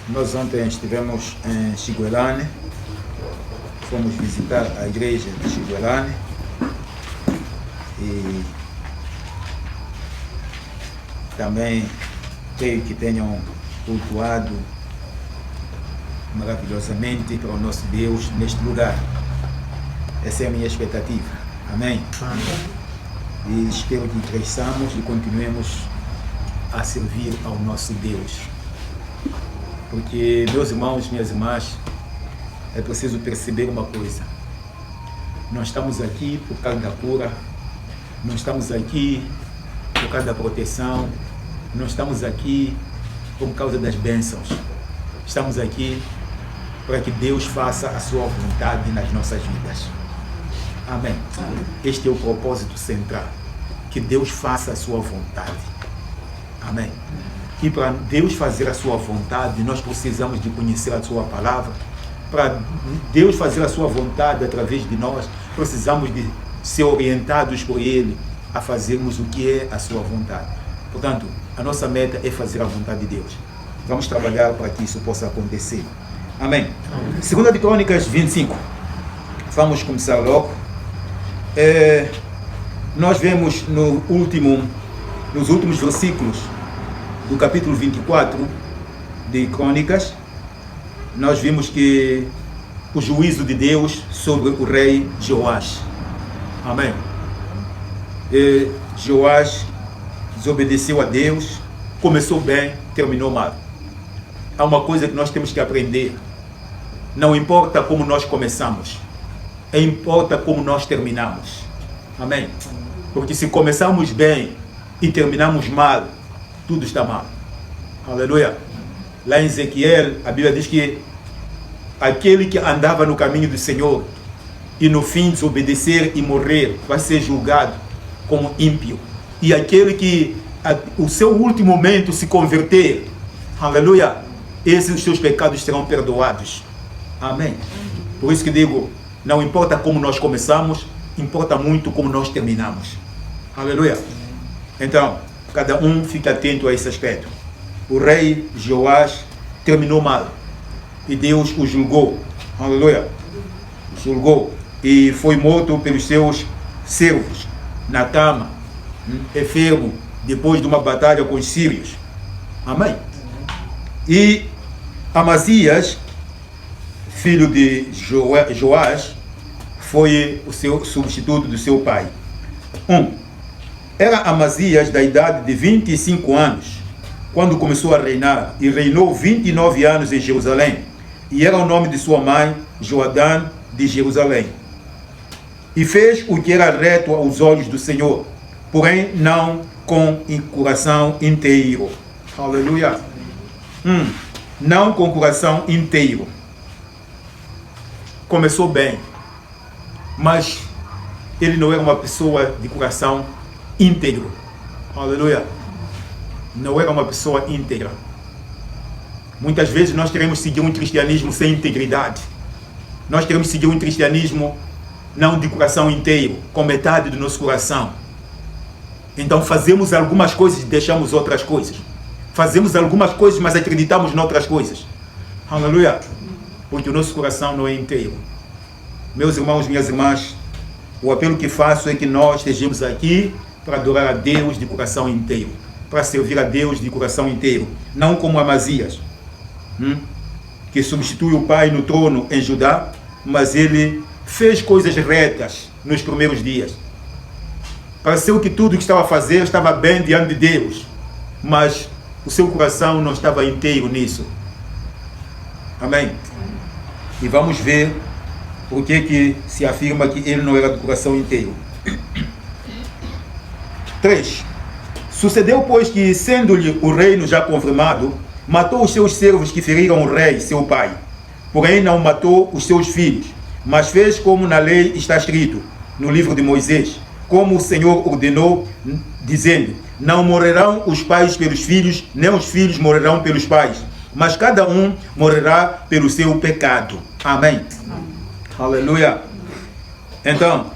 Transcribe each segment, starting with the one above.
Nós ontem estivemos em Xiguelane, fomos visitar a igreja de Xiguelane e também creio que tenham cultuado maravilhosamente para o nosso Deus neste lugar. Essa é a minha expectativa. Amém? E espero que cresçamos e continuemos a servir ao nosso Deus. Porque, meus irmãos, minhas irmãs, é preciso perceber uma coisa. Nós estamos aqui por causa da cura, não estamos aqui por causa da proteção, não estamos aqui por causa das bênçãos. Estamos aqui para que Deus faça a sua vontade nas nossas vidas. Amém. Este é o propósito central. Que Deus faça a sua vontade. Amém. E para Deus fazer a sua vontade, nós precisamos de conhecer a sua palavra. Para Deus fazer a sua vontade através de nós, precisamos de ser orientados por Ele a fazermos o que é a sua vontade. Portanto, a nossa meta é fazer a vontade de Deus. Vamos trabalhar para que isso possa acontecer. Amém. 2 de Crônicas 25. Vamos começar logo. Nós vemos nos últimos versículos do capítulo 24 de Crônicas, nós vimos que o juízo de Deus sobre o rei Joás. Amém. Joás desobedeceu a Deus, começou bem, terminou mal. Há uma coisa que nós temos que aprender. Não importa como nós começamos, importa como nós terminamos. Amém. Porque se começamos bem e terminamos mal, tudo está mal. Aleluia. Lá em Ezequiel, a Bíblia diz que aquele que andava no caminho do Senhor e no fim desobedecer e morrer, vai ser julgado como ímpio. E aquele que o seu último momento se converter, aleluia, esses os seus pecados serão perdoados. Amém. Por isso que digo, não importa como nós começamos, importa muito como nós terminamos. Aleluia. Então, cada um fica atento a esse aspecto. O rei Joás terminou mal e Deus o julgou. Aleluia. Julgou e foi morto pelos seus servos na cama, enfermo, depois de uma batalha com os sírios. Amém. E Amazias, filho de Joás, foi o seu substituto do seu pai. Era Amazias da idade de 25 anos, quando começou a reinar, e reinou 29 anos em Jerusalém. E era o nome de sua mãe, Joadã de Jerusalém. E fez o que era reto aos olhos do Senhor, porém não com coração inteiro. Aleluia. Não com coração inteiro. Começou bem, mas ele não era uma pessoa de coração íntegro. Aleluia. Não era uma pessoa íntegra. Muitas vezes nós queremos seguir um cristianismo sem integridade. Nós queremos seguir um cristianismo não de coração inteiro, com metade do nosso coração. Então fazemos algumas coisas e deixamos outras coisas. Fazemos algumas coisas, mas acreditamos em outras coisas. Aleluia. Porque o nosso coração não é inteiro. Meus irmãos, minhas irmãs, o apelo que faço é que nós estejamos aqui para adorar a Deus de coração inteiro, para servir a Deus de coração inteiro, não como Amazias, que substitui o pai no trono em Judá, mas ele fez coisas retas nos primeiros dias. Pareceu que tudo que estava a fazer estava bem diante de Deus, mas o seu coração não estava inteiro nisso. Amém? E vamos ver por que se afirma que ele não era do coração inteiro. 3. Sucedeu, pois, que, sendo-lhe o reino já confirmado, matou os seus servos que feriram o rei, seu pai. Porém, não matou os seus filhos, mas fez como na lei está escrito, no livro de Moisés, como o Senhor ordenou, dizendo: não morrerão os pais pelos filhos, nem os filhos morrerão pelos pais, mas cada um morrerá pelo seu pecado. Amém. Aleluia. Então,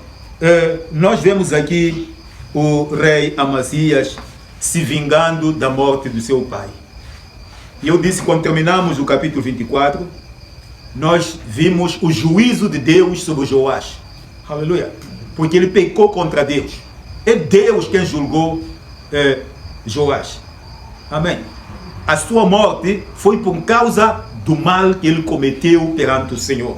nós vemos aqui o rei Amazias se vingando da morte do seu pai. E eu disse, quando terminamos o capítulo 24, nós vimos o juízo de Deus sobre Joás. Aleluia. Porque ele pecou contra Deus. É Deus quem julgou Joás. Amém. A sua morte foi por causa do mal que ele cometeu perante o Senhor.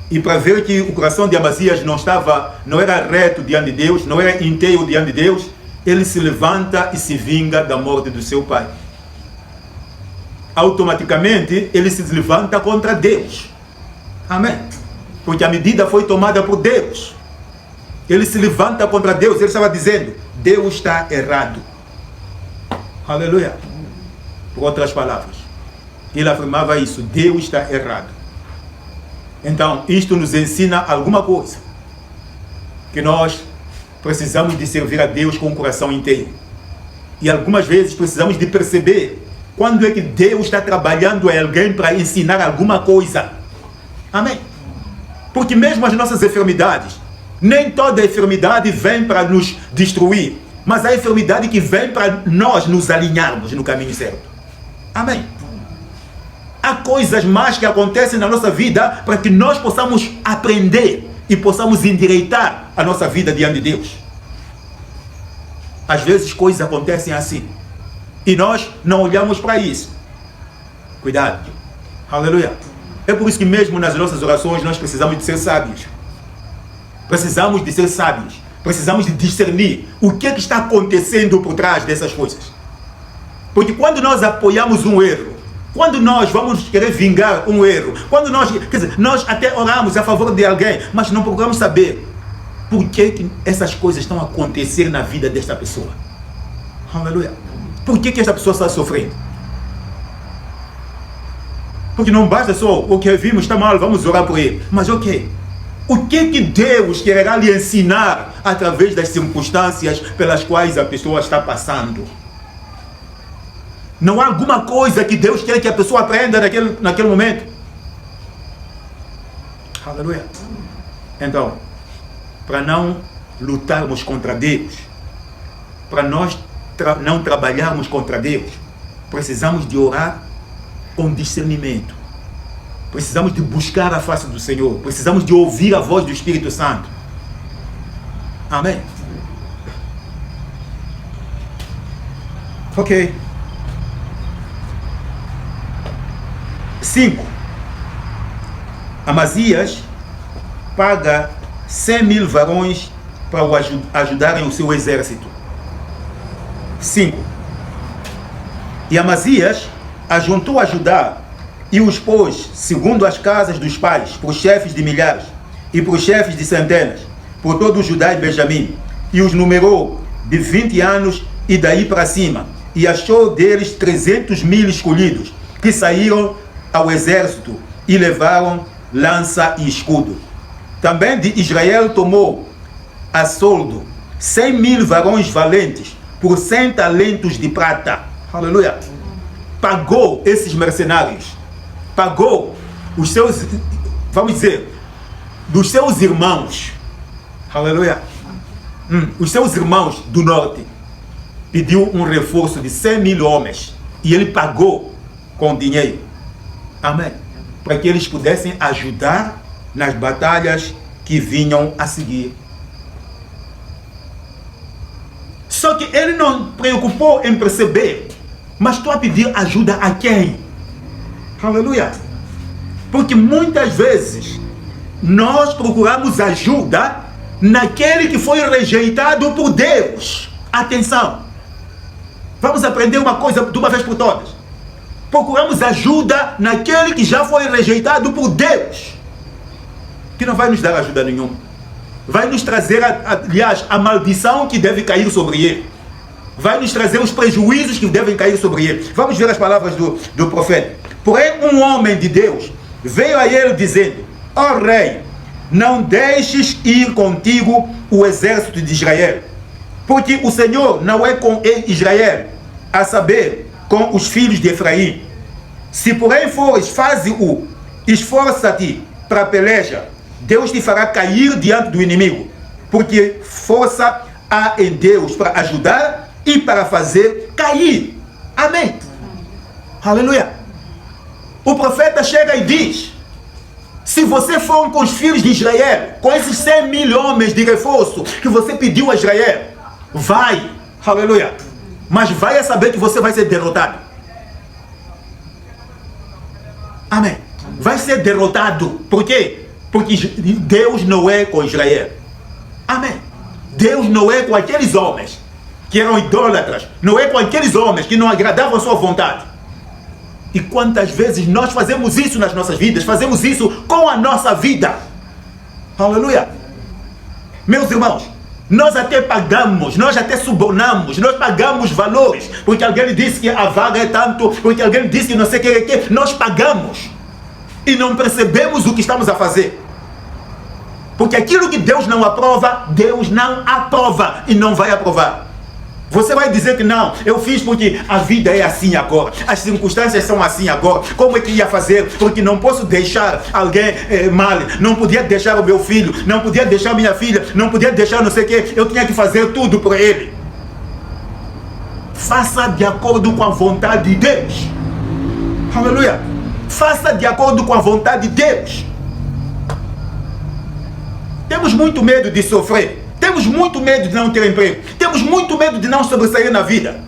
E para ver que o coração de Amazias não era reto diante de Deus, não era inteiro diante de Deus, ele se levanta e se vinga da morte do seu pai. Automaticamente ele se levanta contra Deus. Amém. Porque a medida foi tomada por Deus. Ele se levanta contra Deus. Ele estava dizendo, Deus está errado. Aleluia. Por outras palavras, ele afirmava isso, Deus está errado. Então isto nos ensina alguma coisa, que nós precisamos de servir a Deus com o coração inteiro. E algumas vezes precisamos de perceber quando é que Deus está trabalhando em alguém para ensinar alguma coisa. Amém? Porque mesmo as nossas enfermidades, nem toda enfermidade vem para nos destruir, mas a enfermidade que vem para nós nos alinharmos no caminho certo. Amém? Há coisas más que acontecem na nossa vida para que nós possamos aprender e possamos endireitar a nossa vida diante de Deus. Às vezes coisas acontecem assim e nós não olhamos para isso. Cuidado. Aleluia. É por isso que mesmo nas nossas orações nós precisamos de ser sábios. Precisamos de ser sábios. Precisamos de discernir o que está acontecendo por trás dessas coisas. Porque quando nós apoiamos um erro, quando nós vamos querer vingar um erro, quando nós até oramos a favor de alguém, mas não procuramos saber por que essas coisas estão acontecendo na vida desta pessoa. Aleluia. Por que esta pessoa está sofrendo? Porque não basta só, ok, vimos, está mal, vamos orar por ele. Mas ok, o que Deus quererá lhe ensinar através das circunstâncias pelas quais a pessoa está passando? Não há alguma coisa que Deus quer que a pessoa aprenda naquele momento? Aleluia. Então, para não lutarmos contra Deus, para nós não trabalharmos contra Deus, precisamos de orar com discernimento. Precisamos de buscar a face do Senhor. Precisamos de ouvir a voz do Espírito Santo. Amém? Ok. 5. Amazias paga 100.000 varões para ajudarem o seu exército. 5. E Amazias ajuntou a Judá e os pôs, segundo as casas dos pais, por chefes de milhares e por chefes de centenas, por todo o Judá e Benjamim, e os numerou de 20 anos e daí para cima, e achou deles 300.000 escolhidos, que saíram ao exército e levaram lança e escudo. Também de Israel tomou a soldo 100.000 varões valentes por 100 talentos de prata. Aleluia. Pagou esses mercenários. Pagou os seus, vamos dizer, dos seus irmãos. Aleluia. Os seus irmãos do norte. Pediu um reforço de 100.000 homens. E ele pagou com dinheiro. Amém. Para que eles pudessem ajudar nas batalhas que vinham a seguir. Só que ele não preocupou em perceber. Mas estou a pedir ajuda a quem? Aleluia. Porque muitas vezes nós procuramos ajuda naquele que foi rejeitado por Deus. Atenção. Vamos aprender uma coisa de uma vez por todas. Procuramos ajuda naquele que já foi rejeitado por Deus, que não vai nos dar ajuda nenhuma. Vai nos trazer, aliás, a maldição que deve cair sobre ele. Vai nos trazer os prejuízos que devem cair sobre ele. Vamos ver as palavras do profeta. Porém, um homem de Deus veio a ele dizendo: ó rei, não deixes ir contigo o exército de Israel, porque o Senhor não é com Israel, a saber, com os filhos de Efraim. Se porém fores, faze-o, esforça-te para a peleja, Deus te fará cair diante do inimigo, porque força há em Deus para ajudar e para fazer cair. Amém. Aleluia. O profeta chega e diz: se você for com os filhos de Israel, com esses 100 mil homens de reforço que você pediu a Israel, vai, aleluia, mas vai a saber que você vai ser derrotado. Amém. Vai ser derrotado. Por quê? Porque Deus não é com Israel. Amém. Deus não é com aqueles homens que eram idólatras, não é com aqueles homens que não agradavam a sua vontade. E quantas vezes nós fazemos isso nas nossas vidas, fazemos isso com a nossa vida. Aleluia. Meus irmãos, nós até pagamos, nós até subornamos, nós pagamos valores, porque alguém disse que a vaga é tanto, porque alguém disse que não sei o que, nós pagamos e não percebemos o que estamos a fazer. Porque aquilo que Deus não aprova, Deus não aprova e não vai aprovar. Você vai dizer que não, eu fiz porque a vida é assim agora, as circunstâncias são assim agora, como é que ia fazer? Porque não posso deixar alguém mal, não podia deixar o meu filho, não podia deixar minha filha, não podia deixar não sei o que, eu tinha que fazer tudo por ele. Faça de acordo com a vontade de Deus. Aleluia. Faça de acordo com a vontade de Deus. Temos muito medo de sofrer. Temos muito medo de não ter emprego. Temos muito medo de não sobressair na vida.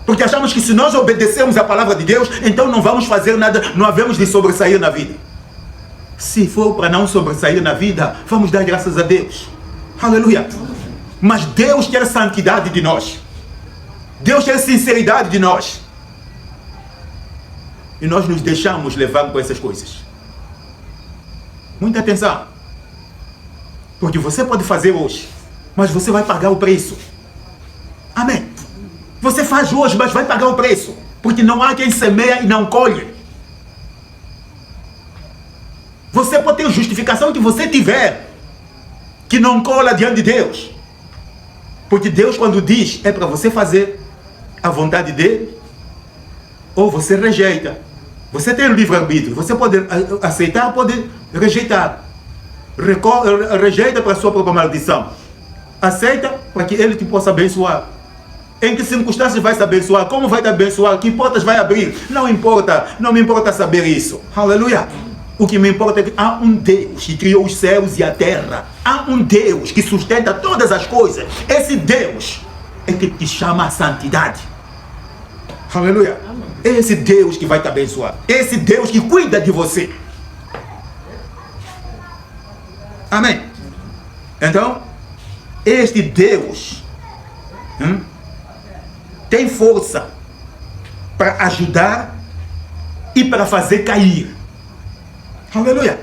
Porque achamos que se nós obedecermos a palavra de Deus, então não vamos fazer nada, não havemos de sobressair na vida. Se for para não sobressair na vida, vamos dar graças a Deus. Aleluia. Mas Deus quer santidade de nós. Deus quer sinceridade de nós. E nós nos deixamos levar por essas coisas. Muita atenção. Porque você pode fazer hoje, mas você vai pagar o preço. Amém. Você faz hoje, mas vai pagar o preço. Porque não há quem semeia e não colhe. Você pode ter a justificação que você tiver, que não cola diante de Deus. Porque Deus, quando diz, é para você fazer a vontade dele, ou você rejeita. Você tem o livre-arbítrio. Você pode aceitar, pode rejeitar. Rejeita para a sua própria maldição. Aceita para que ele te possa abençoar. Em que circunstâncias vai te abençoar? Como vai te abençoar? Que portas vai abrir? Não importa, não me importa saber isso. Aleluia. O que me importa é que há um Deus que criou os céus e a terra. Há um Deus que sustenta todas as coisas. Esse Deus é que te chama a santidade. Aleluia. É esse Deus que vai te abençoar. É esse Deus que cuida de você. Amém. Então, este Deus tem força para ajudar e para fazer cair. Aleluia.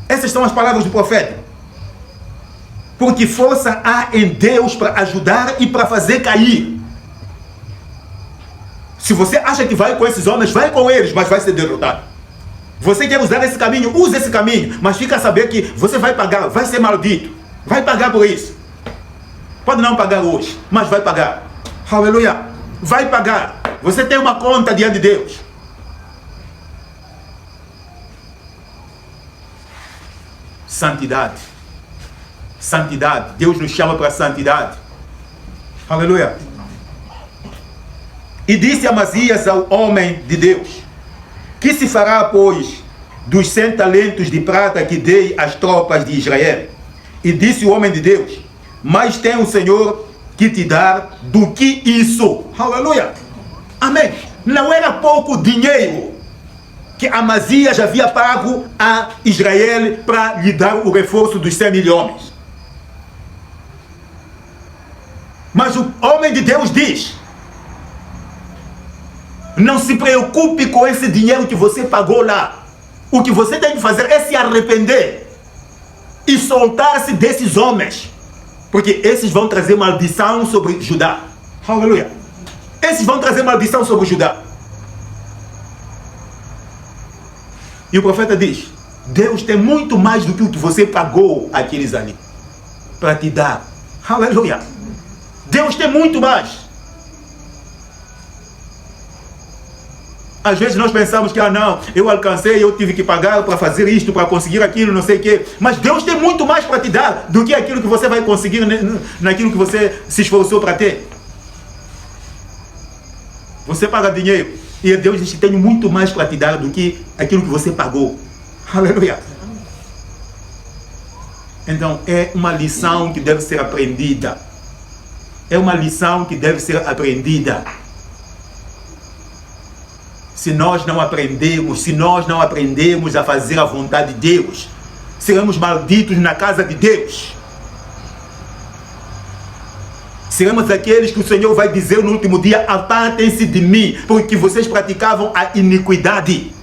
Essas são as palavras do profeta. Porque força há em Deus para ajudar e para fazer cair. Se você acha que vai com esses homens, vai com eles, mas vai ser derrotado. Você quer usar esse caminho, use esse caminho, mas fica a saber que você vai pagar, vai ser maldito, vai pagar por isso. Pode não pagar hoje, mas vai pagar. Aleluia, vai pagar. Você tem uma conta diante de Deus. Santidade. Santidade. Deus nos chama para a santidade. Aleluia. E disse Amazias ao homem de Deus: que se fará, pois, dos 100 talentos de prata que dei às tropas de Israel? E disse o homem de Deus: mais tem o Senhor que te dar do que isso. Aleluia. Amém. Não era pouco dinheiro que Amazias havia pago a Israel para lhe dar o reforço dos 100 mil homens. Mas o homem de Deus diz: não se preocupe com esse dinheiro que você pagou lá. O que você tem que fazer é se arrepender e soltar-se desses homens, porque esses vão trazer maldição sobre Judá. Aleluia. Esses vão trazer maldição sobre Judá. E o profeta diz: Deus tem muito mais do que o que você pagou àqueles ali para te dar. Aleluia. Deus tem muito mais. Às vezes nós pensamos que, não, eu alcancei, eu tive que pagar para fazer isto, para conseguir aquilo, não sei o quê. Mas Deus tem muito mais para te dar do que aquilo que você vai conseguir naquilo que você se esforçou para ter. Você paga dinheiro e Deus diz que tem muito mais para te dar do que aquilo que você pagou. Aleluia. Então, é uma lição que deve ser aprendida. É uma lição que deve ser aprendida. Se nós não aprendemos a fazer a vontade de Deus, seremos malditos na casa de Deus. Seremos aqueles que o Senhor vai dizer no último dia: apartem-se de mim, porque vocês praticavam a iniquidade.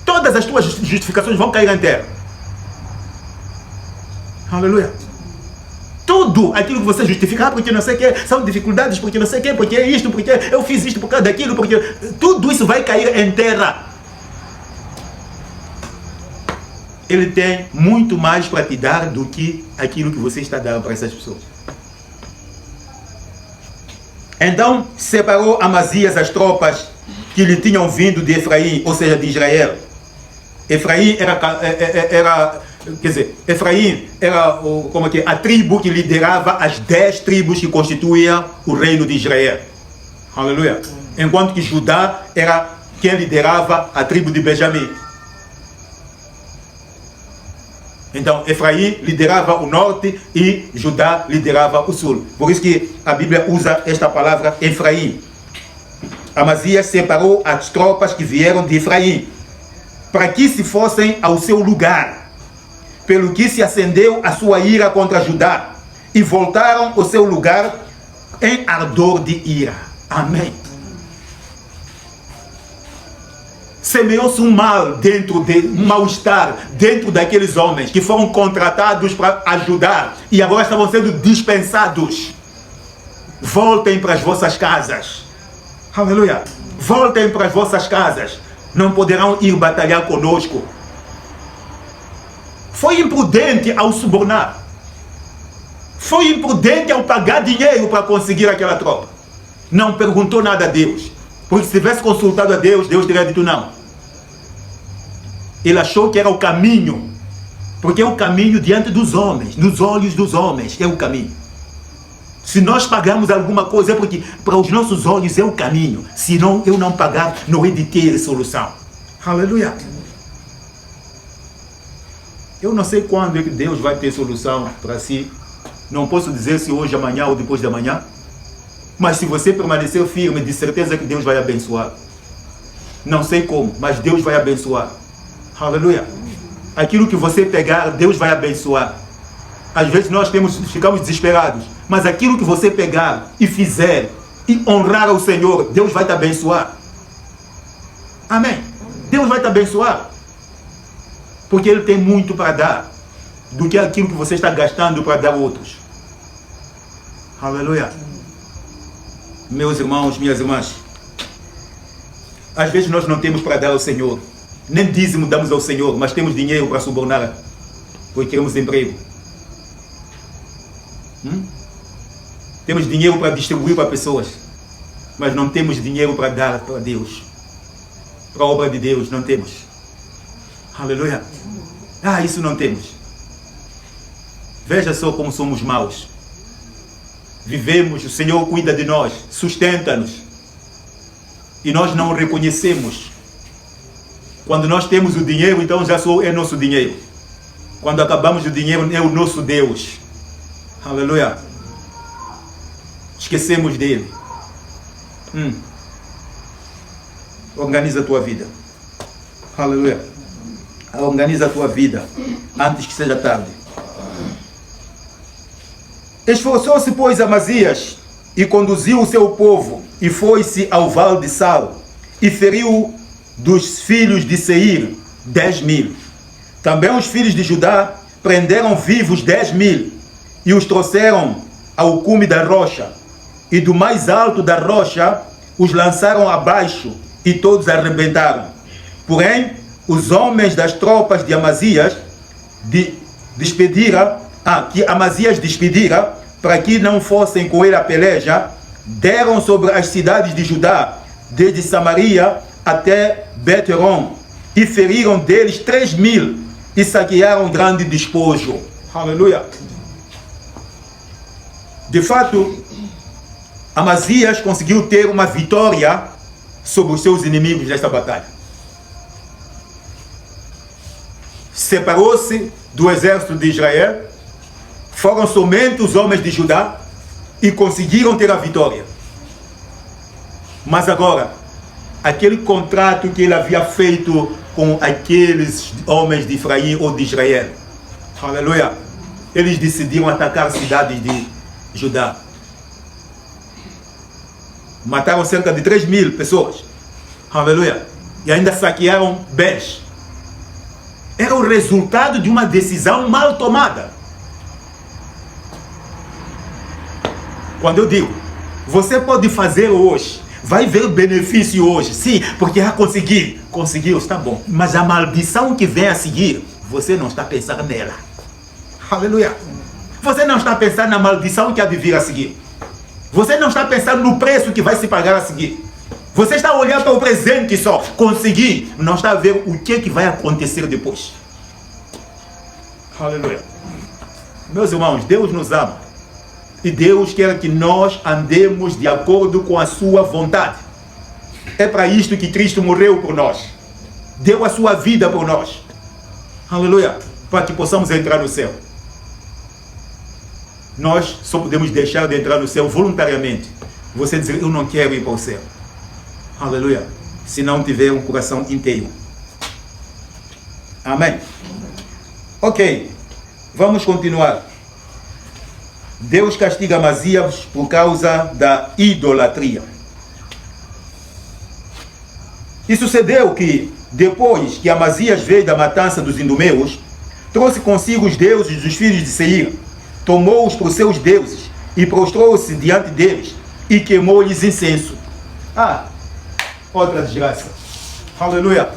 Todas as tuas justificações vão cair em terra. Aleluia. Tudo aquilo que você justifica, porque não sei o que, são dificuldades, porque não sei o que, porque é isto, porque eu fiz isto por causa daquilo, porque tudo isso vai cair em terra. Ele tem muito mais para te dar do que aquilo que você está dando para essas pessoas. Então separou Amazias as tropas que lhe tinham vindo de Efraim, ou seja, de Israel. Efraim era a tribo que liderava as 10 tribos que constituíam o reino de Israel. Aleluia. Enquanto que Judá era quem liderava a tribo de Benjamim. Então, Efraim liderava o norte e Judá liderava o sul. Por isso que a Bíblia usa esta palavra Efraim. Amazias separou as tropas que vieram de Efraim, para que se fossem ao seu lugar, pelo que se acendeu a sua ira contra Judá, e voltaram ao seu lugar em ardor de ira. Amém. Semeou-se um mal-estar dentro daqueles homens que foram contratados para ajudar e agora estavam sendo dispensados. Voltem para as vossas casas. Aleluia. Voltem para as vossas casas. Não poderão ir batalhar conosco. Foi imprudente ao subornar. Foi imprudente ao pagar dinheiro para conseguir aquela tropa. Não perguntou nada a Deus. Porque se tivesse consultado a Deus, Deus teria dito não. Ele achou que era o caminho. Porque é o caminho diante dos homens. Nos olhos dos homens é o caminho. Se nós pagarmos alguma coisa é porque para os nossos olhos é o caminho. Se não, eu não pagar, não é de ter solução. Aleluia. Eu não sei quando é que Deus vai ter solução para si. Não posso dizer se hoje, amanhã ou depois de amanhã. Mas se você permanecer firme, de certeza que Deus vai abençoar. Não sei como, mas Deus vai abençoar. Aleluia. Aquilo que você pegar, Deus vai abençoar. Às vezes nós ficamos desesperados. Mas aquilo que você pegar e fizer e honrar ao Senhor, Deus vai te abençoar. Amém. Deus vai te abençoar. Porque Ele tem muito para dar do que aquilo que você está gastando para dar a outros. Aleluia. Meus irmãos, minhas irmãs, às vezes nós não temos para dar ao Senhor. Nem dízimo damos ao Senhor, mas temos dinheiro para subornar, porque queremos emprego. Temos dinheiro para distribuir para pessoas, mas não temos dinheiro para dar para Deus. Para a obra de Deus, não temos. Aleluia. Isso não temos. Veja só como somos maus. Vivemos, o Senhor cuida de nós, sustenta-nos. E nós não o reconhecemos. Quando nós temos o dinheiro, então já é nosso dinheiro. Quando acabamos o dinheiro, é o nosso Deus. Aleluia. Esquecemos dele. Organiza a tua vida. Aleluia. Organiza a tua vida antes que seja tarde. Esforçou-se, pois, Amazias e conduziu o seu povo e foi-se ao vale de Sal e feriu dos filhos de Seir 10.000. Também os filhos de Judá prenderam vivos 10.000 e os trouxeram ao cume da rocha, e do mais alto da rocha os lançaram abaixo e todos arrebentaram. Porém, os homens das tropas de Amazias que Amazias despedira para que não fossem com ele a peleja, deram sobre as cidades de Judá, desde Samaria até Bet-Horon, e feriram deles 3.000 e saquearam grande despojo. Aleluia! De fato, Amazias conseguiu ter uma vitória sobre os seus inimigos nesta batalha. Separou-se do exército de Israel, foram somente os homens de Judá e conseguiram ter a vitória. Mas agora, aquele contrato que ele havia feito com aqueles homens de Efraim ou de Israel, aleluia, eles decidiram atacar as cidades de Judá. Mataram cerca de 3.000 pessoas, aleluia, e ainda saquearam bens. Era o resultado de uma decisão mal tomada. Quando eu digo, você pode fazer hoje, vai ver benefício hoje, sim, porque conseguiu, está bom. Mas a maldição que vem a seguir, você não está pensando nela. Aleluia. Você não está pensando na maldição que há de vir a seguir. Você não está pensando no preço que vai se pagar a seguir. Você está olhando para o presente só. Conseguir, não está a ver o que vai acontecer depois. Aleluia. Meus irmãos, Deus nos ama. E Deus quer que nós andemos de acordo com a sua vontade. É para isto que Cristo morreu por nós. Deu a sua vida por nós. Aleluia. Para que possamos entrar no céu. Nós só podemos deixar de entrar no céu voluntariamente. Você dizer, eu não quero ir para o céu. Aleluia. Se não tiver um coração inteiro. Amém. Ok. Vamos continuar. Deus castiga Amazias por causa da idolatria. E sucedeu que, depois que Amazias veio da matança dos idumeus, trouxe consigo os deuses dos filhos de Seir, tomou-os por seus deuses e prostrou-se diante deles e queimou-lhes incenso. Outra desgraça. Aleluia.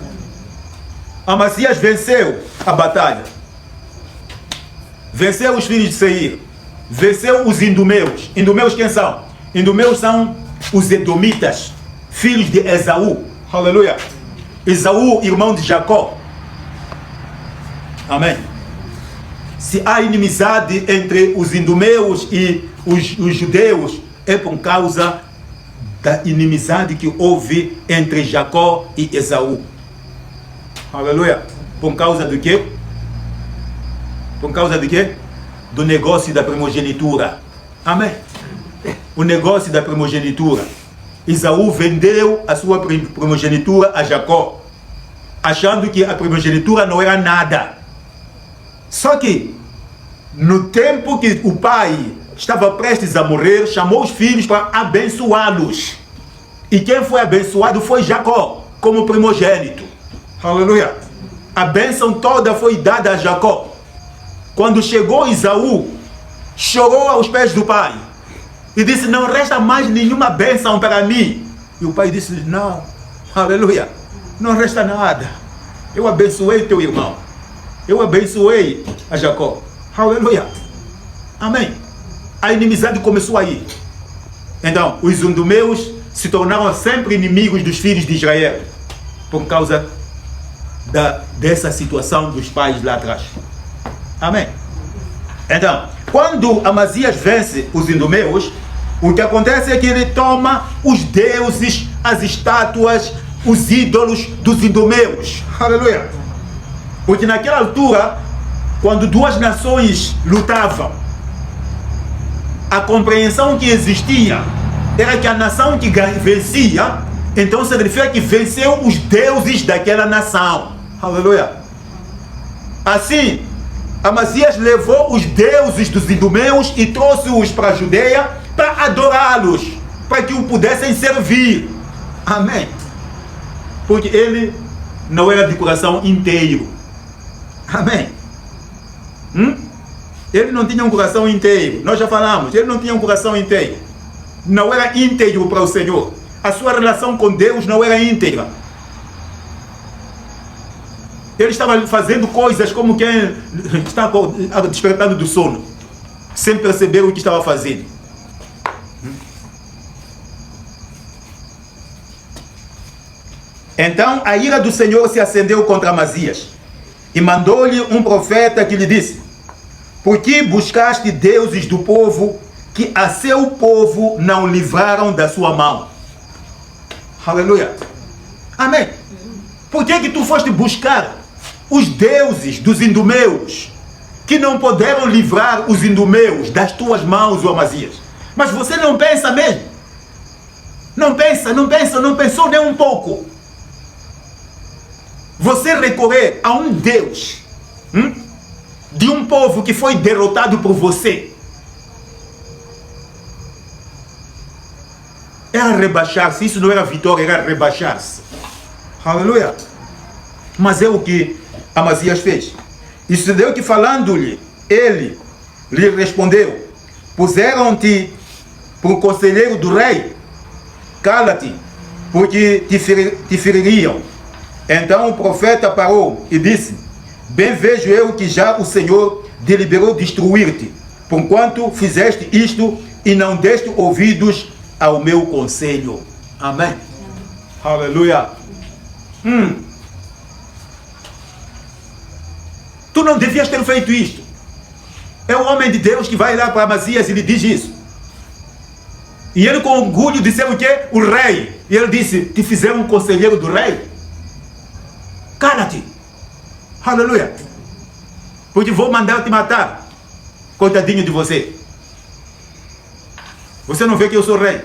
Amazias venceu a batalha. Venceu os filhos de Seir. Venceu os idumeus. Idumeus quem são? Idumeus são os edomitas, filhos de Esaú. Aleluia. Esaú, irmão de Jacó. Amém. Se há inimizade entre os idumeus e os judeus, é por causa da inimizade que houve entre Jacó e Esaú. Aleluia. Por causa do quê? Por causa de quê? Do negócio da primogenitura. Amém. O negócio da primogenitura. Esaú vendeu a sua primogenitura a Jacó, achando que a primogenitura não era nada. Só que, no tempo que o pai estava prestes a morrer, chamou os filhos para abençoá-los. E quem foi abençoado foi Jacó, como primogênito. Aleluia. A bênção toda foi dada a Jacó. Quando chegou Esaú, chorou aos pés do pai e disse, não resta mais nenhuma bênção para mim. E o pai disse, não, aleluia, não resta nada. Eu abençoei teu irmão. Eu abençoei a Jacó. Aleluia. Amém. A inimizade começou aí. Então, os idumeus se tornaram sempre inimigos dos filhos de Israel por causa dessa situação dos pais lá atrás. Amém. Então, quando Amazias vence os idumeus, o que acontece é que ele toma os deuses, as estátuas, os ídolos dos idumeus. Aleluia. Porque naquela altura, quando duas nações lutavam, a compreensão que existia era que a nação que vencia, então significa que venceu os deuses daquela nação. Aleluia. Assim, Amazias levou os deuses dos idumeus e trouxe-os para a Judeia para adorá-los, para que o pudessem servir. Amém. Porque ele não era de coração inteiro. Amém. Ele não tinha um coração inteiro. Nós já falamos, ele não tinha um coração inteiro. Não era íntegro para o Senhor. A sua relação com Deus não era íntegra. Ele estava fazendo coisas como quem está despertando do sono, sem perceber o que estava fazendo. Então a ira do Senhor se acendeu contra Amazias e mandou-lhe um profeta que lhe disse: por que buscaste deuses do povo que a seu povo não livraram da sua mão? Aleluia. Amém. Por que tu foste buscar os deuses dos idumeus que não puderam livrar os idumeus das tuas mãos, ó Amazias? Mas você não pensa mesmo? Não pensou nem um pouco. Você recorrer a um Deus de um povo que foi derrotado por você era rebaixar-se. Isso não era vitória, era rebaixar-se. Aleluia. Mas é o que Amazias fez. E sucedeu que, falando-lhe, ele lhe respondeu: puseram-te por conselheiro do rei, cala-te, porque te feririam. Então o profeta parou e disse: bem vejo eu que já o Senhor deliberou destruir-te, porquanto fizeste isto e não deste ouvidos ao meu conselho. Amém. Aleluia. Tu não devias ter feito isto. É o homem de Deus que vai lá para Amazias e lhe diz isso. E ele com orgulho disse o quê? O rei. E ele disse: te fizeram um conselheiro do rei? Cala-te. Aleluia. Porque vou mandar te matar. Coitadinho de você. Você não vê que eu sou rei?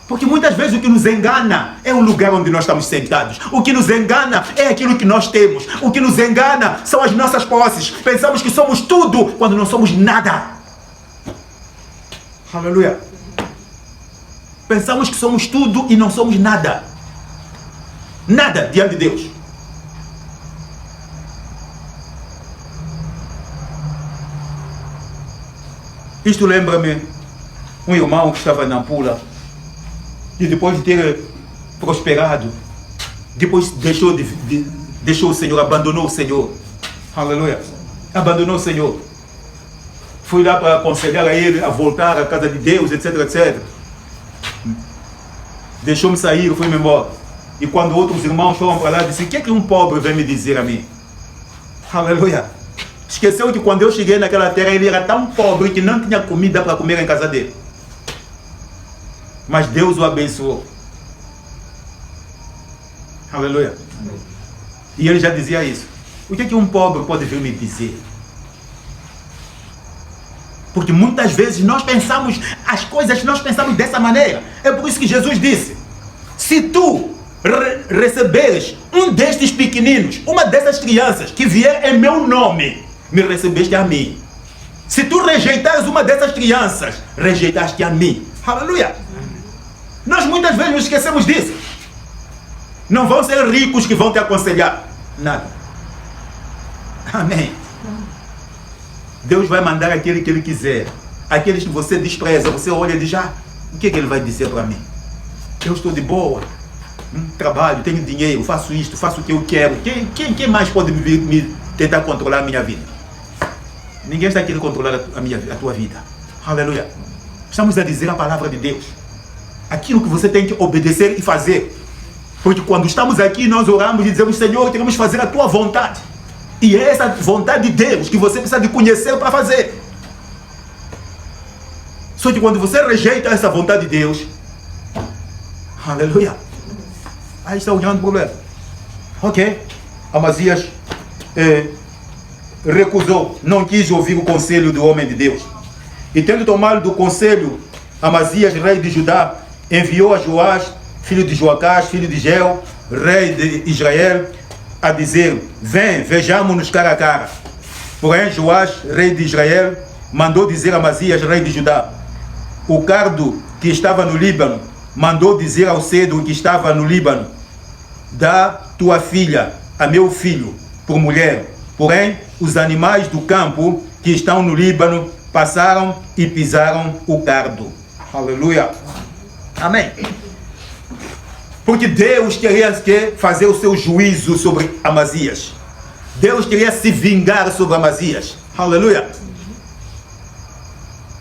Porque muitas vezes o que nos engana é o lugar onde nós estamos sentados. O que nos engana é aquilo que nós temos. O que nos engana são as nossas posses. Pensamos que somos tudo quando não somos nada. Aleluia. Pensamos que somos tudo e não somos nada. Nada diante de Deus. Isto lembra-me um irmão que estava na Nampula e depois de ter prosperado, depois deixou o Senhor, abandonou o Senhor. Aleluia. Abandonou o Senhor. Fui lá para aconselhar a ele a voltar à casa de Deus, etc, etc. Deixou-me sair, fui-me embora. E quando outros irmãos foram para lá, disse: o que é que um pobre vem me dizer a mim? Aleluia. Esqueceu que quando eu cheguei naquela terra, ele era tão pobre que não tinha comida para comer em casa dele. Mas Deus o abençoou. Aleluia. E ele já dizia isso. O que é que um pobre pode vir me dizer? Porque muitas vezes nós pensamos as coisas, nós pensamos dessa maneira. É por isso que Jesus disse: se tu receberes um destes pequeninos, uma dessas crianças que vier em meu nome, me recebeste a mim. Se tu rejeitares uma dessas crianças, rejeitaste a mim. Aleluia. Nós muitas vezes nos esquecemos disso. Não vão ser ricos que vão te aconselhar. Nada. Amém. Deus vai mandar aquele que Ele quiser. Aqueles que você despreza, você olha e diz: o que Ele vai dizer para mim? Eu estou de boa. Trabalho, tenho dinheiro, faço isto, faço o que eu quero. Quem mais pode me tentar controlar a minha vida? Ninguém está querendo controlar a tua vida. Aleluia. Estamos a dizer a palavra de Deus. Aquilo que você tem que obedecer e fazer. Porque quando estamos aqui, nós oramos e dizemos: Senhor, queremos fazer a tua vontade. E é essa vontade de Deus que você precisa de conhecer para fazer. Só que quando você rejeita essa vontade de Deus, aleluia, aí está o grande problema. Ok, Amazias recusou, não quis ouvir o conselho do homem de Deus. E tendo tomado do conselho, Amazias, rei de Judá, enviou a Joás, filho de Joacás, filho de Geu, rei de Israel, a dizer: vem, vejamos-nos cara a cara. Porém Joás, rei de Israel, mandou dizer a Amazias, rei de Judá: o cardo que estava no Líbano mandou dizer ao cedro que estava no Líbano: dá tua filha a meu filho por mulher. Porém os animais do campo que estão no Líbano passaram e pisaram o cardo. Aleluia. Amém. Porque Deus queria fazer o seu juízo sobre Amazias. Deus queria se vingar sobre Amazias. Aleluia.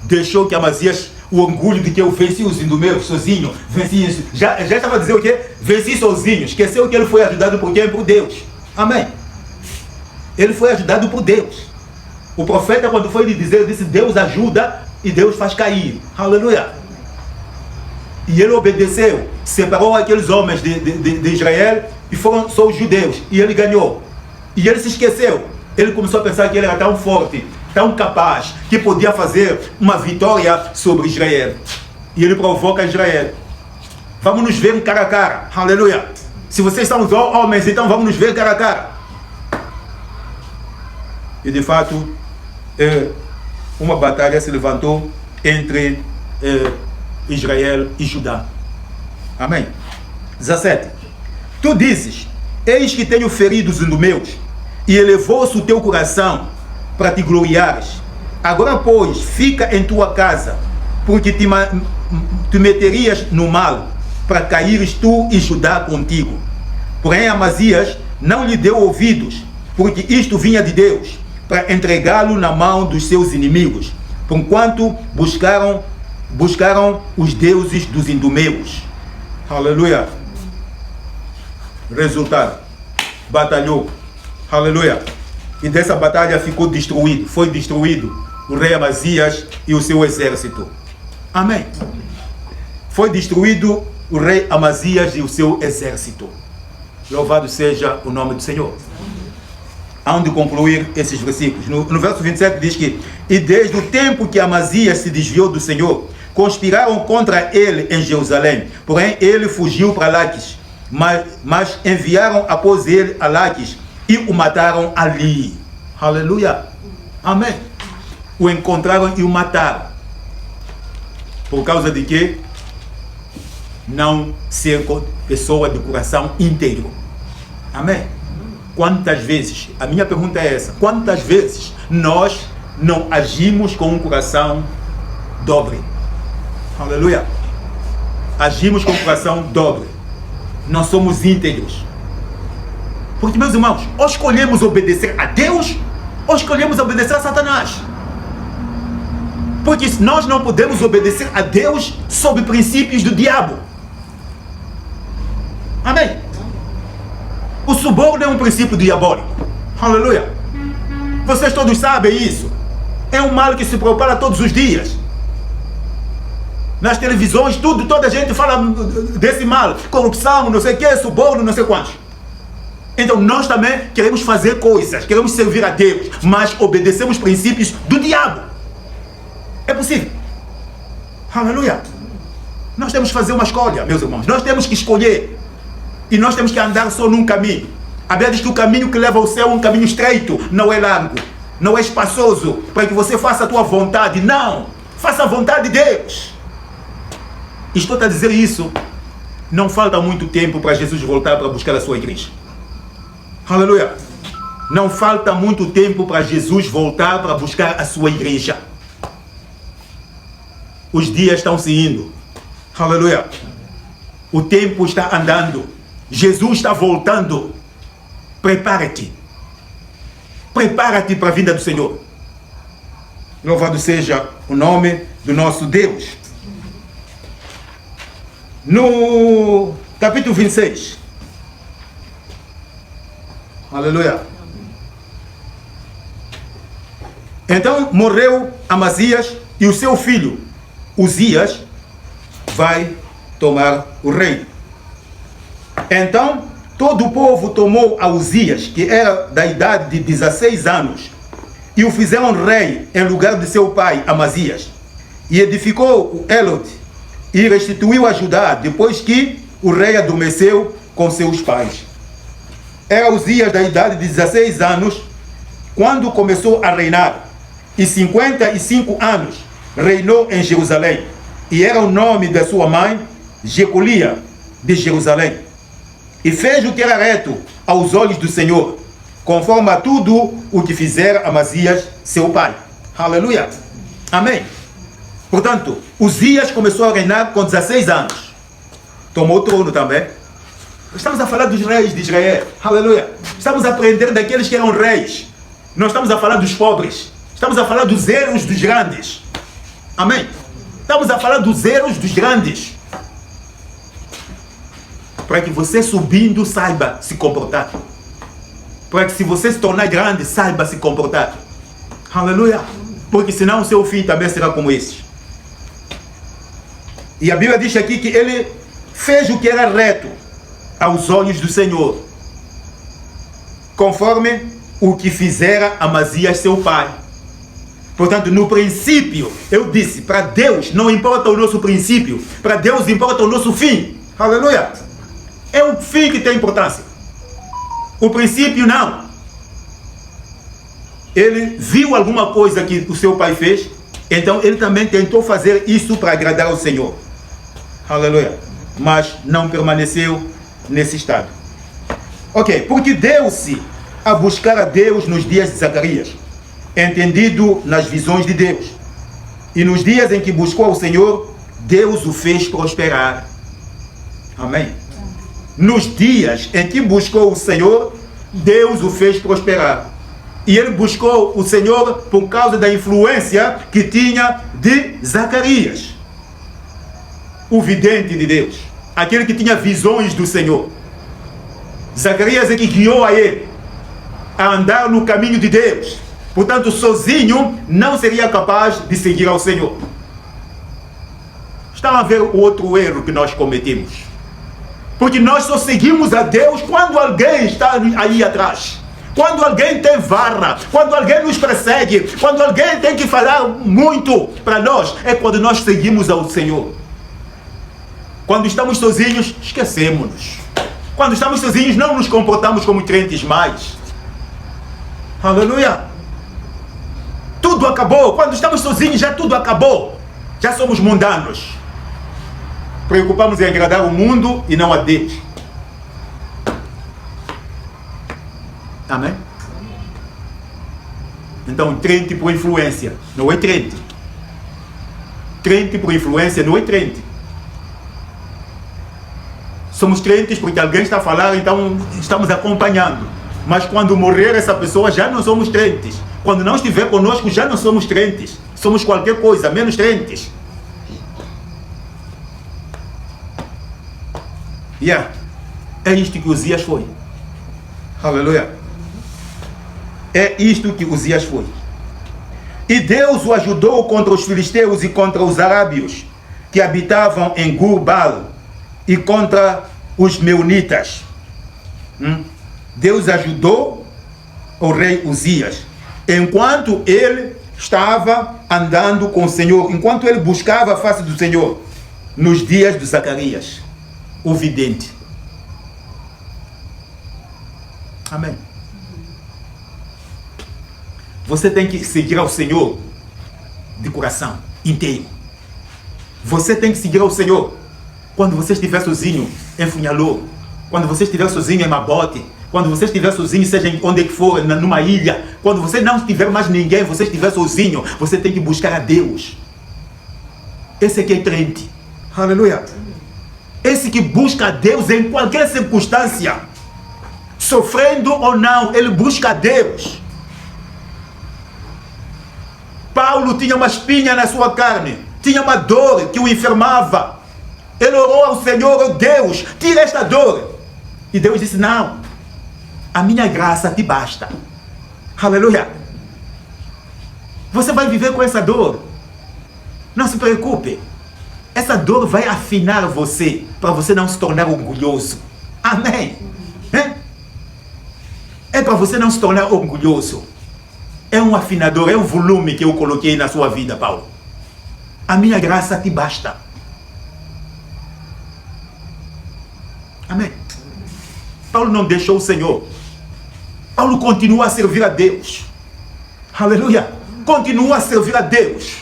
Deixou que Amazias o orgulho de que eu venci os idumeus sozinho, venci isso. Já estava a dizer o quê? Venci sozinho. Esqueceu que ele foi ajudado por quem? Por Deus. Amém. Ele foi ajudado por Deus. O profeta, quando foi lhe dizer, disse: Deus ajuda e Deus faz cair. Aleluia. E ele obedeceu, separou aqueles homens de Israel e foram só os judeus. E ele ganhou. E ele se esqueceu. Ele começou a pensar que ele era tão forte, tão capaz, que podia fazer uma vitória sobre Israel. E ele provoca Israel. Vamos nos ver cara a cara. Aleluia. Se vocês são os homens, então vamos nos ver cara a cara. E de fato, uma batalha se levantou entre Israel e Judá. Amém. 17. Tu dizes: eis que tenho ferido os idumeus, e elevou-se o teu coração para te gloriares. Agora, pois, fica em tua casa, porque te meterias no mal, para caíres tu e Judá contigo. Porém, Amazias não lhe deu ouvidos, porque isto vinha de Deus, para entregá-lo na mão dos seus inimigos, porquanto buscaram os deuses dos idumeus. Aleluia. Resultado: batalhou. Aleluia. E dessa batalha foi destruído o rei Amazias e o seu exército. Amém. Foi destruído o rei Amazias e o seu exército. Louvado seja o nome do Senhor. Onde concluir esses versículos? No verso 27 diz que: e desde o tempo que Amazias se desviou do Senhor, conspiraram contra ele em Jerusalém. Porém, ele fugiu para Laquis, mas enviaram após ele a Laquis e o mataram ali. Aleluia. Amém. O encontraram e o mataram. Por causa de quê? Não ser pessoa de coração íntegro. Amém. Quantas vezes, a minha pergunta é essa: quantas vezes nós não agimos com um coração dobre? Aleluia. Agimos com um coração dobre. Não somos íntegros. Porque, meus irmãos, ou escolhemos obedecer a Deus, ou escolhemos obedecer a Satanás. Porque nós não podemos obedecer a Deus sob princípios do diabo. Amém. O suborno é um princípio diabólico. Aleluia. Vocês todos sabem isso. É um mal que se propaga todos os dias. Nas televisões, toda a gente fala desse mal. Corrupção, não sei o que, suborno, não sei quantos. Então nós também queremos fazer coisas, queremos servir a Deus, mas obedecemos princípios do diabo. É possível. Aleluia. Nós temos que fazer uma escolha, meus irmãos. Nós temos que escolher. E nós temos que andar só num caminho. A Bíblia diz que o caminho que leva ao céu é um caminho estreito, não é largo, não é espaçoso, para que você faça a tua vontade. Não. Faça a vontade de Deus. Estou a dizer isso. Não falta muito tempo para Jesus voltar para buscar a sua igreja. Aleluia. Não falta muito tempo para Jesus voltar para buscar a sua igreja. Os dias estão se indo. Aleluia. O tempo está andando. Jesus está voltando. Prepara-te. Prepara-te para a vinda do Senhor. Louvado seja o nome do nosso Deus. No capítulo 26. Aleluia. Então morreu Amazias e o seu filho Uzias vai tomar o reino. Então todo o povo tomou a Uzias, que era da idade de 16 anos, e o fizeram rei em lugar de seu pai Amazias. E edificou o Elot e restituiu a Judá depois que o rei adormeceu com seus pais. Era Uzias da idade de 16 anos quando começou a reinar, e 55 anos reinou em Jerusalém, e era o nome da sua mãe Jecolia de Jerusalém. E fez o que era reto aos olhos do Senhor, conforme a tudo o que fizera Amazias seu pai. Aleluia. Amém. Portanto, Uzias começou a reinar com 16 anos. Tomou o trono também. Estamos a falar dos reis de Israel. Aleluia. Estamos a aprender daqueles que eram reis. Não estamos a falar dos pobres. Estamos a falar dos erros dos grandes. Amém. Estamos a falar dos erros dos grandes. Para que você subindo saiba se comportar. Para que se você se tornar grande, saiba se comportar. Aleluia. Porque senão o seu fim também será como esse. E a Bíblia diz aqui que ele fez o que era reto aos olhos do Senhor, conforme o que fizera Amazias seu pai. Portanto, no princípio, eu disse, para Deus não importa o nosso princípio, para Deus importa o nosso fim. Aleluia. É o fim que tem importância. O princípio não. Ele viu alguma coisa que o seu pai fez, então ele também tentou fazer isso para agradar ao Senhor. Aleluia. Mas não permaneceu nesse estado. Ok, porque deu-se a buscar a Deus nos dias de Zacarias, entendido nas visões de Deus. E nos dias em que buscou ao Senhor, Deus o fez prosperar. Amém. Nos dias em que buscou o Senhor, Deus o fez prosperar. E ele buscou o Senhor por causa da influência que tinha de Zacarias, o vidente de Deus, aquele que tinha visões do Senhor. Zacarias é que guiou a ele a andar no caminho de Deus. Portanto, sozinho não seria capaz de seguir ao Senhor. Estão a ver o outro erro que nós cometemos. Porque nós só seguimos a Deus quando alguém está aí atrás. Quando alguém tem vara, quando alguém nos persegue, quando alguém tem que falar muito para nós, é quando nós seguimos ao Senhor. Quando estamos sozinhos, esquecemos-nos. Quando estamos sozinhos, não nos comportamos como crentes mais. Aleluia. Tudo acabou. Quando estamos sozinhos, já tudo acabou. Já somos mundanos. Preocupamos em agradar o mundo e não a Deus. Amém? Então, crente por influência não é crente. Crente por influência não é crente. Somos crentes porque alguém está a falar, então estamos acompanhando. Mas quando morrer essa pessoa, já não somos crentes. Quando não estiver conosco, já não somos crentes. Somos qualquer coisa, menos crentes. É isto que Uzias foi. Aleluia. É isto que Uzias foi. E Deus o ajudou contra os filisteus e contra os arábios que habitavam em Gur-Baal e contra os meunitas. Deus ajudou o rei Uzias enquanto ele estava andando com o Senhor, enquanto ele buscava a face do Senhor, nos dias de Zacarias, o vidente. Amém. Você tem que seguir ao Senhor de coração inteiro. Você tem que seguir ao Senhor quando você estiver sozinho em Funhalô, quando você estiver sozinho em Mabote, quando você estiver sozinho, seja onde for, numa ilha, quando você não tiver mais ninguém, você estiver sozinho, você tem que buscar a Deus. Esse aqui é crente. Aleluia. Esse que busca a Deus em qualquer circunstância, sofrendo ou não, ele busca a Deus. Paulo tinha uma espinha na sua carne, tinha uma dor que o enfermava. Ele orou ao Senhor, oh Deus, tira esta dor. E Deus disse, não, a minha graça te basta. Aleluia. Você vai viver com essa dor. Não se preocupe. Essa dor vai afinar você, para você não se tornar orgulhoso. Amém. É para você não se tornar orgulhoso. É um afinador, é um volume que eu coloquei na sua vida, Paulo. A minha graça te basta. Amém. Paulo não deixou o Senhor. Paulo continua a servir a Deus. Aleluia. Continua a servir a Deus.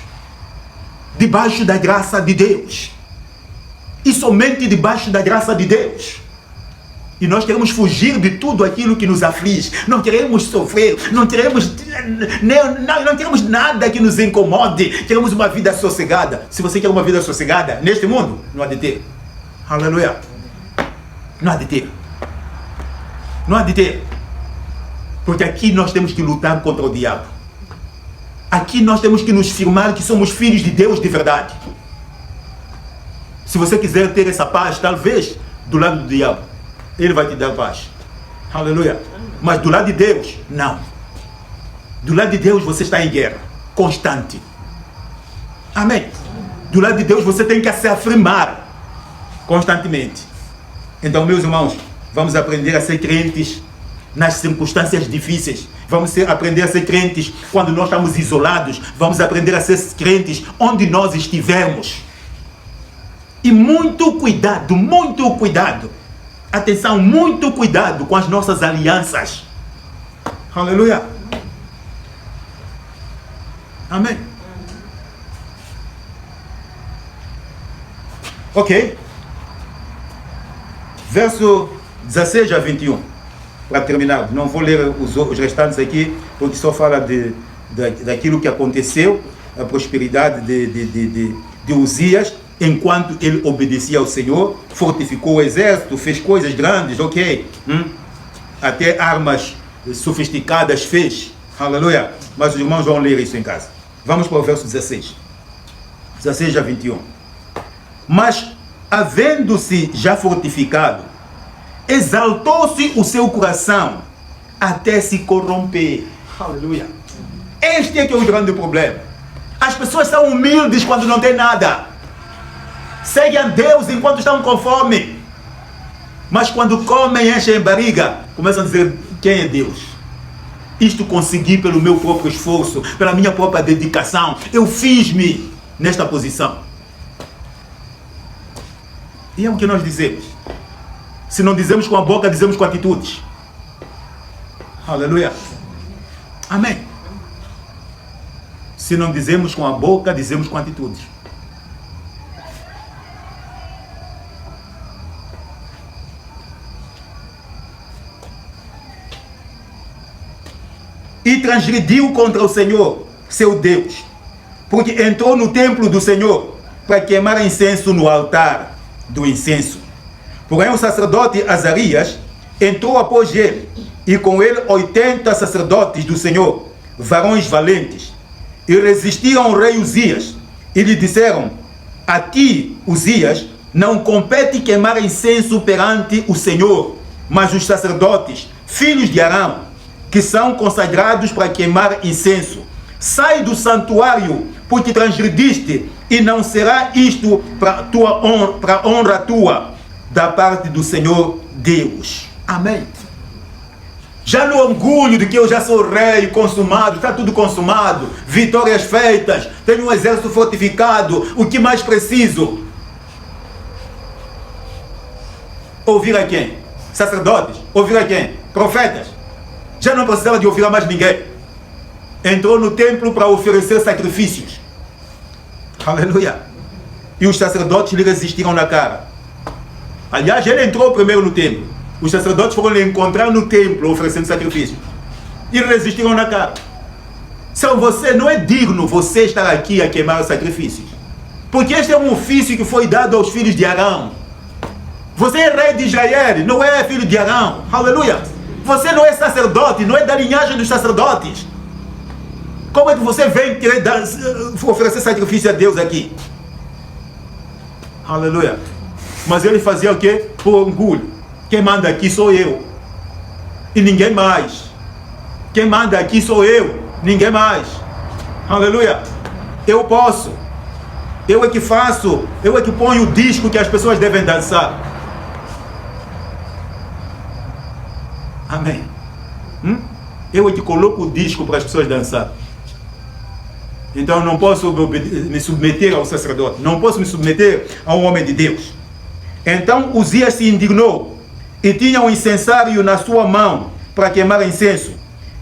Debaixo da graça de Deus. E somente debaixo da graça de Deus. E nós queremos fugir de tudo aquilo que nos aflige. Não queremos sofrer. Não queremos nada que nos incomode. Queremos uma vida sossegada. Se você quer uma vida sossegada neste mundo, não há de ter. Aleluia. Não há de ter. Não há de ter. Porque aqui nós temos que lutar contra o diabo. Aqui nós temos que nos firmar que somos filhos de Deus de verdade. Se você quiser ter essa paz, talvez do lado do diabo, ele vai te dar paz. Aleluia. Mas do lado de Deus, não. Do lado de Deus você está em guerra constante. Amém. Do lado de Deus você tem que se afirmar constantemente. Então, meus irmãos, vamos aprender a ser crentes nas circunstâncias difíceis. Vamos aprender a ser crentes quando nós estamos isolados. Vamos aprender a ser crentes onde nós estivermos. E muito cuidado, muito cuidado. Atenção, muito cuidado com as nossas alianças. Aleluia. Amém. Ok. Verso 16 a 21. Para terminar, não vou ler os restantes aqui, porque só fala daquilo que aconteceu, a prosperidade de Uzias, enquanto ele obedecia ao Senhor, fortificou o exército, fez coisas grandes, ok? Até armas sofisticadas fez. Aleluia. Mas os irmãos vão ler isso em casa. Vamos para o verso 16. 16 a 21. Mas, havendo-se já fortificado, exaltou-se o seu coração até se corromper. Aleluia. Este é que é o grande problema. As pessoas são humildes quando não tem nada. Seguem a Deus enquanto estão com fome. Mas quando comem, enchem barriga, começam a dizer, quem é Deus? Isto consegui pelo meu próprio esforço, pela minha própria dedicação. Eu fiz-me nesta posição. E é o que nós dizemos. Se não dizemos com a boca, dizemos com atitudes. Aleluia. Amém. Se não dizemos com a boca, dizemos com atitudes. E transgrediu contra o Senhor, seu Deus, porque entrou no templo do Senhor para queimar incenso no altar do incenso. Porém o sacerdote Azarias entrou após ele, e com ele 80 sacerdotes do Senhor, varões valentes, e resistiram ao rei Uzias, e lhe disseram, a ti, Uzias, não compete queimar incenso perante o Senhor, mas os sacerdotes, filhos de Arão, que são consagrados para queimar incenso. Sai do santuário, porque transgrediste, e não será isto para honra tua, da parte do Senhor Deus. Amém. Já no orgulho de que eu já sou rei, consumado, está tudo consumado, vitórias feitas, tenho um exército fortificado, o que mais preciso? Ouvir a quem? Sacerdotes? Ouvir a quem? Profetas? Já não precisava de ouvir a mais ninguém. Entrou no templo para oferecer sacrifícios. Aleluia. E os sacerdotes lhe resistiram na cara. Aliás, ele entrou primeiro no templo. Os sacerdotes foram lhe encontrar no templo oferecendo sacrifícios. E resistiram na cara. Se você não é digno você estar aqui a queimar os sacrifícios. Porque este é um ofício que foi dado aos filhos de Arão. Você é rei de Israel, não é filho de Arão. Aleluia. Você não é sacerdote, não é da linhagem dos sacerdotes. Como é que você vem querer oferecer sacrifício a Deus aqui? Aleluia. Mas ele fazia o quê? Por orgulho. Quem manda aqui sou eu. E ninguém mais. Quem manda aqui sou eu. Ninguém mais. Aleluia. Eu posso. Eu é que faço. Eu é que ponho o disco que as pessoas devem dançar. Amém. Eu é que coloco o disco para as pessoas dançar. Então não posso me submeter ao sacerdote. Não posso me submeter a um homem de Deus. Então Uzias se indignou e tinha um incensário na sua mão para queimar incenso.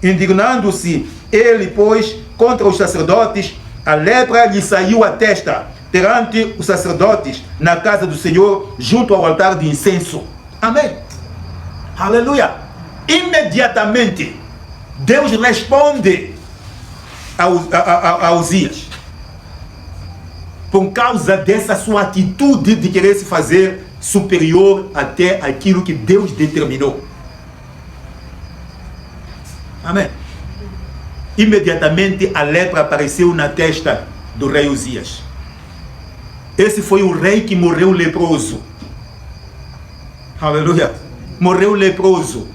Indignando-se ele, pois, contra os sacerdotes, a lepra lhe saiu à testa perante os sacerdotes na casa do Senhor, junto ao altar de incenso. Amém. Aleluia. Imediatamente Deus responde a Uzias por causa dessa sua atitude de querer se fazer superior até aquilo que Deus determinou. Amém. Imediatamente a lepra apareceu na testa do rei Uzias. Esse foi o rei que morreu leproso. Aleluia. Morreu leproso.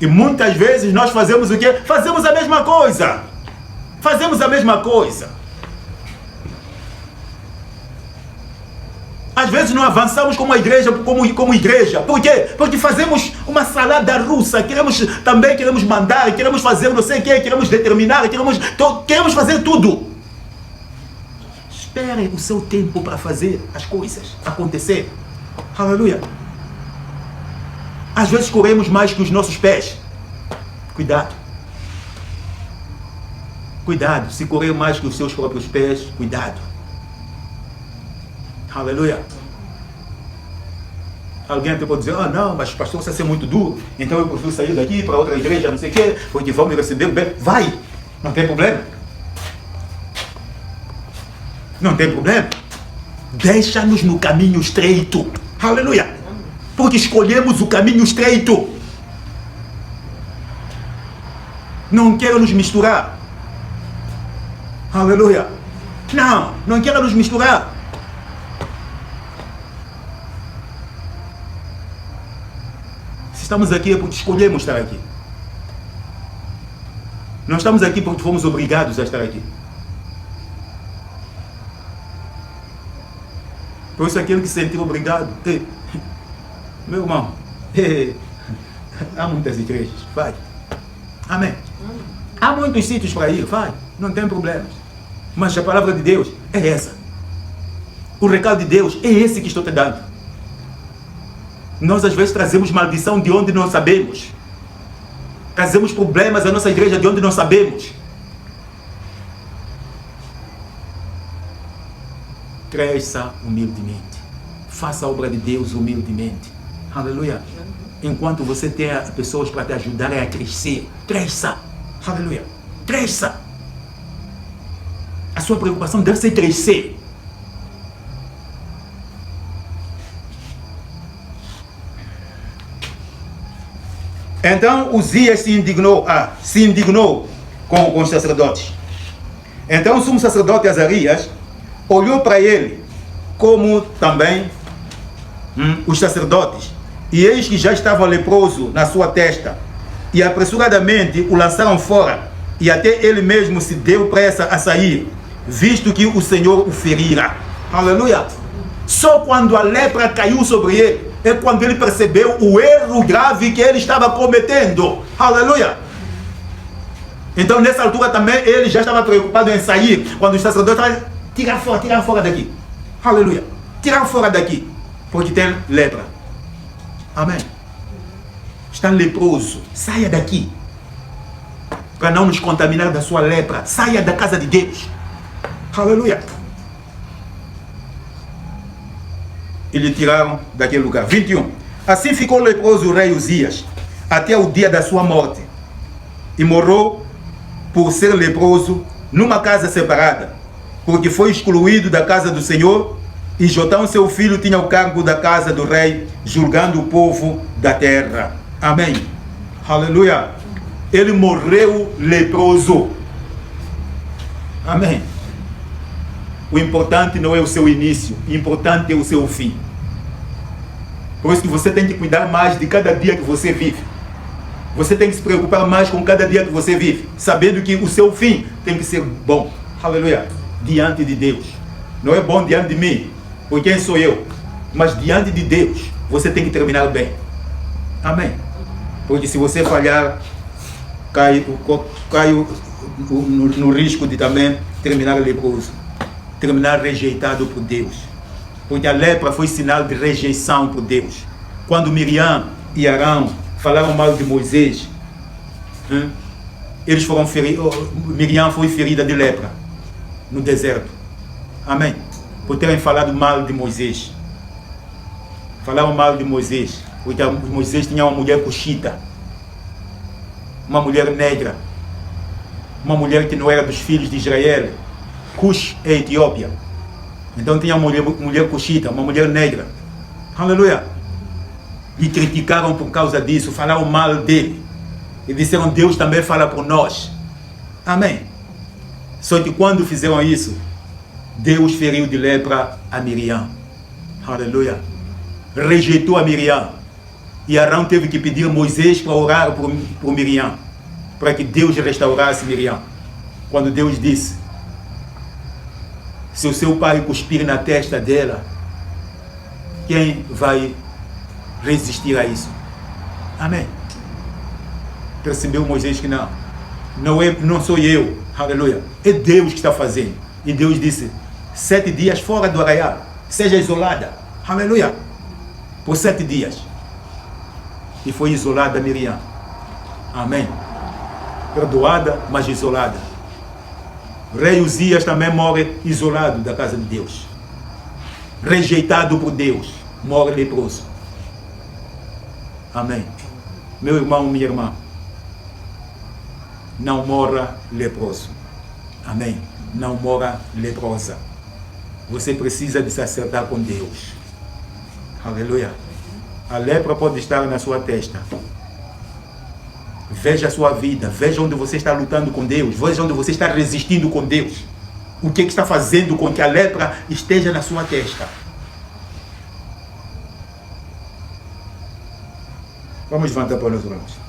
E muitas vezes nós fazemos o quê? Fazemos a mesma coisa. Fazemos a mesma coisa. Às vezes não avançamos como igreja. Por quê? Porque fazemos uma salada russa. Queremos mandar, queremos fazer não sei o quê, queremos determinar, queremos fazer tudo. Espere o seu tempo para fazer as coisas acontecer. Aleluia. Às vezes corremos mais que os nossos pés. Cuidado. Cuidado. Se correr mais que os seus próprios pés, cuidado. Aleluia. Alguém até pode dizer, não, mas pastor, você vai ser muito duro, então eu prefiro sair daqui para outra igreja, não sei o quê, porque vão me receber bem. Vai, não tem problema. Não tem problema. Deixa-nos no caminho estreito. Aleluia. Porque escolhemos o caminho estreito. Não quero nos misturar. Aleluia. Não quero nos misturar. Estamos aqui é porque escolhemos estar aqui. Não estamos aqui porque fomos obrigados a estar aqui. Por isso aquele que se sentir obrigado, meu irmão, há muitas igrejas, vai. Amém. Há muitos sítios para ir, vai, não tem problemas. Mas a palavra de Deus é essa. O recado de Deus é esse que estou te dando. Nós às vezes trazemos maldição de onde não sabemos. Trazemos problemas à nossa igreja de onde não sabemos. Cresça humildemente. Faça a obra de Deus humildemente. Aleluia. Enquanto você tem pessoas para te ajudar a crescer, cresça. Aleluia. Cresça. A sua preocupação deve ser crescer. Então Uzias se indignou com os sacerdotes. Então o sumo sacerdote Azarias olhou para ele, como também os sacerdotes, e eis que já estava leproso na sua testa, e apressuradamente o lançaram fora, e até ele mesmo se deu pressa a sair, visto que o Senhor o ferira. Aleluia! Só quando a lepra caiu sobre ele, é quando ele percebeu o erro grave que ele estava cometendo. Aleluia! Então nessa altura também ele já estava preocupado em sair, quando os sacerdotes estavam, tirar fora daqui. Aleluia! Tirar fora daqui, porque tem lepra. Amém. Está leproso, saia daqui, para não nos contaminar da sua lepra. Saia da casa de Deus. Aleluia! E lhe tiraram daquele lugar. 21. Assim ficou leproso o rei Uzias até o dia da sua morte, e morreu por ser leproso numa casa separada, porque foi excluído da casa do Senhor, e Jotão seu filho tinha o cargo da casa do rei, julgando o povo da terra. Amém. Aleluia. Ele morreu leproso. Amém. O importante não é o seu início, o importante é o seu fim. Por isso que você tem que cuidar mais de cada dia que você vive. Você tem que se preocupar mais com cada dia que você vive, sabendo que o seu fim tem que ser bom. Aleluia. Diante de Deus. Não é bom diante de mim, por quem sou eu, mas diante de Deus você tem que terminar bem. Amém. Porque se você falhar, cai no risco de também terminar leproso, terminar rejeitado por Deus. Porque a lepra foi sinal de rejeição por Deus. Quando Miriam e Arão falaram mal de Moisés, eles foram feridos. Miriam foi ferida de lepra no deserto. Amém. Por terem falado mal de Moisés. Falaram mal de Moisés, porque Moisés tinha uma mulher cuxita, uma mulher negra, uma mulher que não era dos filhos de Israel. Cush é Etiópia. Então tinha uma mulher cuxita, uma mulher negra. Aleluia. E criticaram por causa disso, falaram mal dele. E disseram, Deus também fala por nós. Amém. Só que quando fizeram isso, Deus feriu de lepra a Miriam. Aleluia. Rejeitou a Miriam. E Arão teve que pedir a Moisés para orar por Miriam, para que Deus restaurasse Miriam. Quando Deus disse: se o seu pai cuspir na testa dela, quem vai resistir a isso? Amém. Percebeu Moisés que não sou eu, aleluia, é Deus que está fazendo. E Deus disse: 7 dias fora do arraial, seja isolada, aleluia, por 7 dias. E foi isolada Miriam, amém, perdoada, mas isolada. Rei Uzias também morre isolado da casa de Deus, rejeitado por Deus, morre leproso, amém. Meu irmão, minha irmã, não morra leproso, amém, não morra leprosa. Você precisa de se acertar com Deus, aleluia. A lepra pode estar na sua testa. Veja a sua vida, veja onde você está lutando com Deus, veja onde você está resistindo com Deus. O que está fazendo com que a lepra esteja na sua testa? Vamos levantar para nós orarmos.